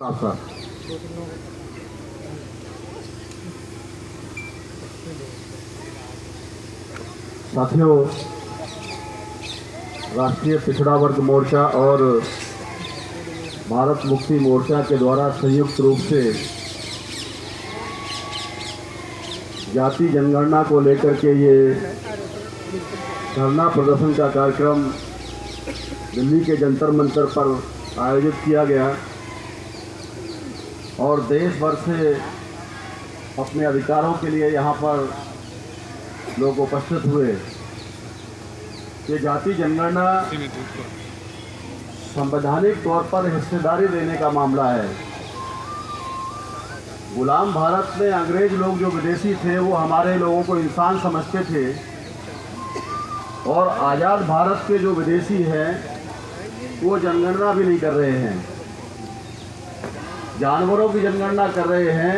साथियों, राष्ट्रीय पिछड़ा वर्ग मोर्चा और भारत मुक्ति मोर्चा के द्वारा संयुक्त रूप से जाति जनगणना को लेकर के ये धरना प्रदर्शन का कार्यक्रम दिल्ली के जंतर मंतर पर आयोजित किया गया और देश भर से अपने अधिकारों के लिए यहाँ पर लोग उपस्थित हुए। ये जाति जनगणना संवैधानिक तौर पर हिस्सेदारी देने का मामला है। गुलाम भारत में अंग्रेज लोग जो विदेशी थे वो हमारे लोगों को इंसान समझते थे और आज़ाद भारत के जो विदेशी हैं वो जनगणना भी नहीं कर रहे हैं, जानवरों की जनगणना कर रहे हैं।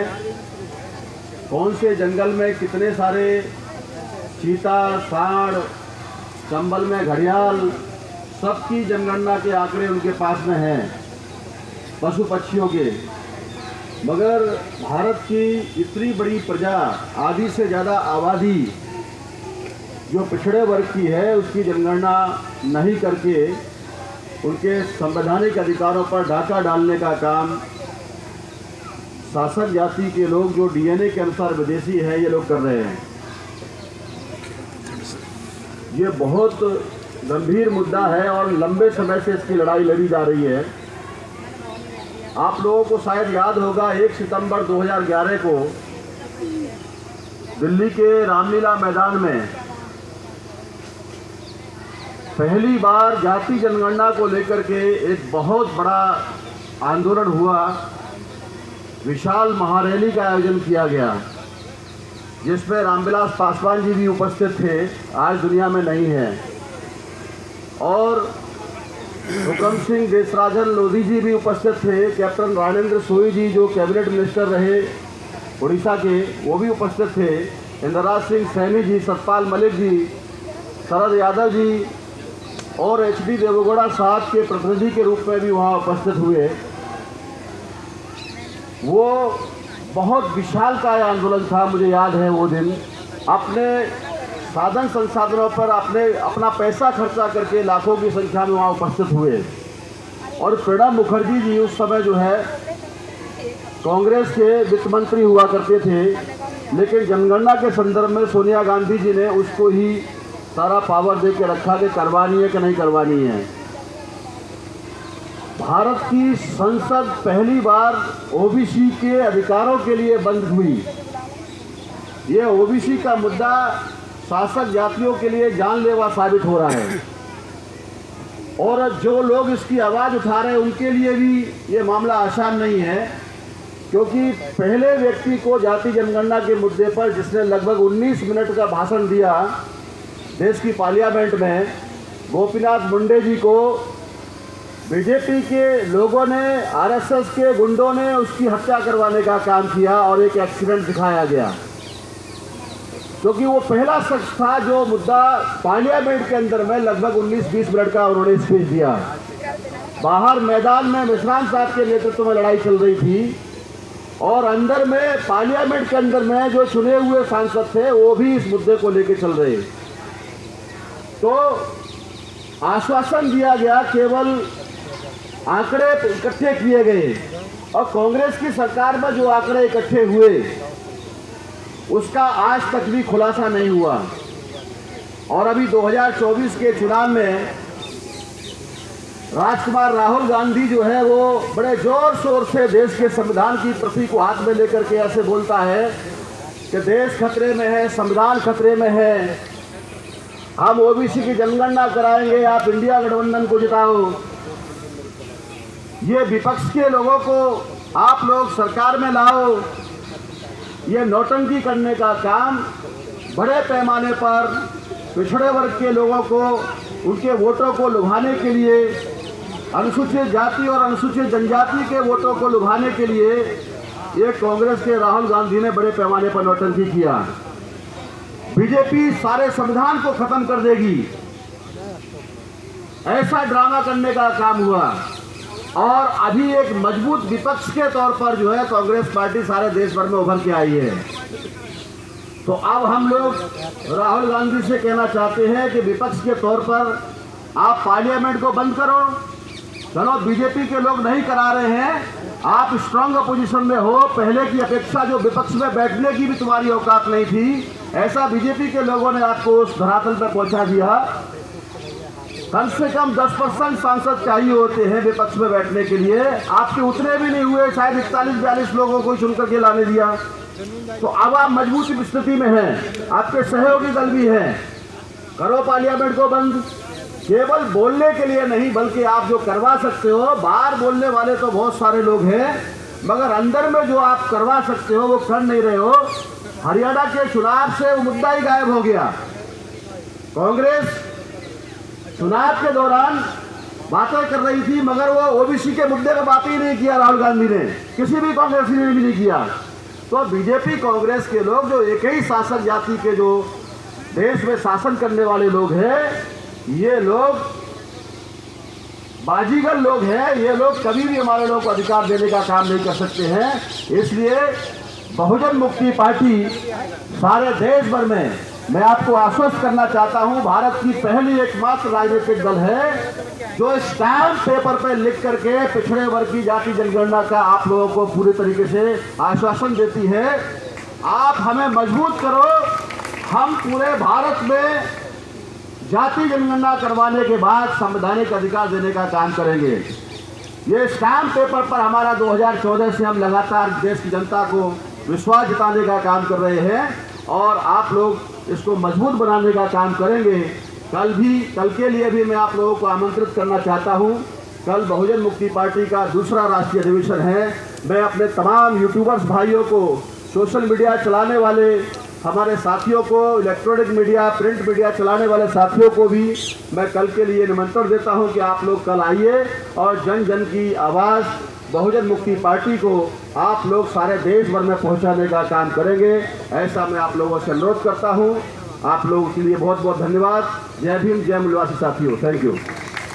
कौन से जंगल में कितने सारे चीता, सांड, चंबल में घड़ियाल, सबकी जनगणना के आंकड़े उनके पास में हैं, पशु पक्षियों के। मगर भारत की इतनी बड़ी प्रजा, आधी से ज़्यादा आबादी जो पिछड़े वर्ग की है, उसकी जनगणना नहीं करके उनके संवैधानिक अधिकारों पर डाका डालने का काम शासक जाति के लोग जो डीएनए के अनुसार विदेशी है ये लोग कर रहे हैं। ये बहुत गंभीर मुद्दा है और लंबे समय से इसकी लड़ाई लड़ी जा रही है। आप लोगों को शायद याद होगा 1 सितंबर 2011 को दिल्ली के रामलीला मैदान में पहली बार जाति जनगणना को लेकर के एक बहुत बड़ा आंदोलन हुआ। विशाल महारैली का आयोजन किया गया जिसमें रामविलास पासवान जी भी उपस्थित थे, आज दुनिया में नहीं है, और हुकम सिंह देशराजन लोधी जी भी उपस्थित थे। कैप्टन राजेंद्र सोई जी जो कैबिनेट मिनिस्टर रहे उड़ीसा के, वो भी उपस्थित थे। इंदिरा सिंह सैनी जी, सतपाल मलिक जी, शरद यादव जी और एचडी देवगौड़ा साहब के प्रतिनिधि के रूप में भी वहाँ उपस्थित हुए। वो बहुत विशालकाय आंदोलन था, मुझे याद है वो दिन। अपने साधन संसाधनों पर अपना पैसा खर्चा करके लाखों की संख्या में वहाँ उपस्थित हुए। और प्रणब मुखर्जी जी उस समय जो है कांग्रेस के वित्त मंत्री हुआ करते थे, लेकिन जनगणना के संदर्भ में सोनिया गांधी जी ने उसको ही सारा पावर दे के रखा कि करवानी है कि नहीं करवानी है। भारत की संसद पहली बार ओबीसी के अधिकारों के लिए बंद हुई। ये ओबीसी का मुद्दा शासक जातियों के लिए जानलेवा साबित हो रहा है और जो लोग इसकी आवाज़ उठा रहे हैं उनके लिए भी ये मामला आसान नहीं है, क्योंकि पहले व्यक्ति को जाति जनगणना के मुद्दे पर जिसने लगभग 19 मिनट का भाषण दिया देश की पार्लियामेंट में, गोपीनाथ मुंडे जी को बीजेपी के लोगों ने, आरएसएस के गुंडों ने उसकी हत्या करवाने का काम किया और एक एक्सीडेंट दिखाया गया, क्योंकि वो पहला शख्स था जो मुद्दा पार्लियामेंट के अंदर में लगभग 19-20 मिनट का उन्होंने स्पीच दिया। बाहर मैदान में मिश्रान साहब के नेतृत्व में लड़ाई चल रही थी और अंदर में पार्लियामेंट के अंदर में जो चुने हुए सांसद थे वो भी इस मुद्दे को लेकर चल रहे। तो आश्वासन दिया गया, केवल आंकड़े इकट्ठे किए गए और कांग्रेस की सरकार में जो आंकड़े इकट्ठे हुए उसका आज तक भी खुलासा नहीं हुआ। और अभी 2024 के चुनाव में राजकुमार राहुल गांधी जो है वो बड़े जोर शोर से देश के संविधान की प्रति को हाथ में लेकर के ऐसे बोलता है कि देश खतरे में है, संविधान खतरे में है, हम ओबीसी की जनगणना कराएंगे, आप इंडिया गठबंधन को जिताओ। ये विपक्ष के लोगों को आप लोग सरकार में लाओ। ये नौटंकी करने का काम बड़े पैमाने पर पिछड़े वर्ग के लोगों को, उनके वोटों को लुभाने के लिए, अनुसूचित जाति और अनुसूचित जनजाति के वोटों को लुभाने के लिए ये कांग्रेस के राहुल गांधी ने बड़े पैमाने पर नौटंकी किया। बीजेपी सारे संविधान को खत्म कर देगी, ऐसा ड्रामा करने का काम हुआ। और अभी एक मजबूत विपक्ष के तौर पर जो है कांग्रेस पार्टी सारे देश भर में उभर के आई है। तो अब हम लोग राहुल गांधी से कहना चाहते हैं कि विपक्ष के तौर पर आप पार्लियामेंट को बंद करो। चलो, बीजेपी के लोग नहीं करा रहे हैं, आप स्ट्रांग अपोजिशन में हो, पहले की अपेक्षा जो विपक्ष में बैठने की भी तुम्हारी औकात नहीं थी, ऐसा बीजेपी के लोगों ने आपको उस धरातल पर पहुंचा दिया। कम से कम 10% सांसद चाहिए होते हैं विपक्ष में बैठने के लिए, आपके उतने भी नहीं हुए, शायद 41-42 लोगों को चुन करके लाने दिया। तो अब आप मजबूत स्थिति में हैं, आपके सहयोगी दल भी हैं, करो पार्लियामेंट को बंद। केवल बोलने के लिए नहीं, बल्कि आप जो करवा सकते हो, बाहर बोलने वाले तो बहुत सारे लोग हैं, मगर अंदर में जो आप करवा सकते हो वो कर नहीं रहे हो। हरियाणा के चुनाव से वो मुद्दा ही गायब हो गया। कांग्रेस चुनाव के दौरान बातें कर रही थी, मगर वो ओबीसी के मुद्दे पर बात ही नहीं किया राहुल गांधी ने, किसी भी कांग्रेसी ने भी नहीं किया। तो बीजेपी कांग्रेस के लोग जो एक ही शासक जाति के जो देश में शासन करने वाले लोग हैं, ये लोग बाजीगर लोग हैं, ये लोग कभी भी हमारे लोगों को अधिकार देने का काम नहीं कर सकते हैं। इसलिए बहुजन मुक्ति पार्टी सारे देश भर में, मैं आपको आश्वस्त करना चाहता हूं, भारत की पहली एकमात्र राजनीतिक दल है जो स्टैम्प पेपर पर लिख करके पिछड़े वर्ग की जाति जनगणना का आप लोगों को पूरी तरीके से आश्वासन देती है। आप हमें मजबूत करो, हम पूरे भारत में जाति जनगणना करवाने के बाद संवैधानिक अधिकार देने का काम करेंगे। ये स्टैम्प पेपर पर हमारा 2014 से हम लगातार देश की जनता को विश्वास जताने का काम कर रहे हैं और आप लोग इसको मजबूत बनाने का काम करेंगे। कल के लिए भी मैं आप लोगों को आमंत्रित करना चाहता हूं। कल बहुजन मुक्ति पार्टी का दूसरा राष्ट्रीय अधिवेशन है। मैं अपने तमाम यूट्यूबर्स भाइयों को, सोशल मीडिया चलाने वाले हमारे साथियों को, इलेक्ट्रॉनिक मीडिया, प्रिंट मीडिया चलाने वाले साथियों को भी मैं कल के लिए निमंत्रण देता हूं कि आप लोग कल आइए और जन जन की आवाज़ बहुजन मुक्ति पार्टी को आप लोग सारे देश भर में पहुंचाने का काम करेंगे। ऐसा मैं आप लोगों से अनुरोध करता हूं। आप लोगों के लिए बहुत बहुत धन्यवाद। जय भीम, जय मूलवासी साथियों, थैंक यू।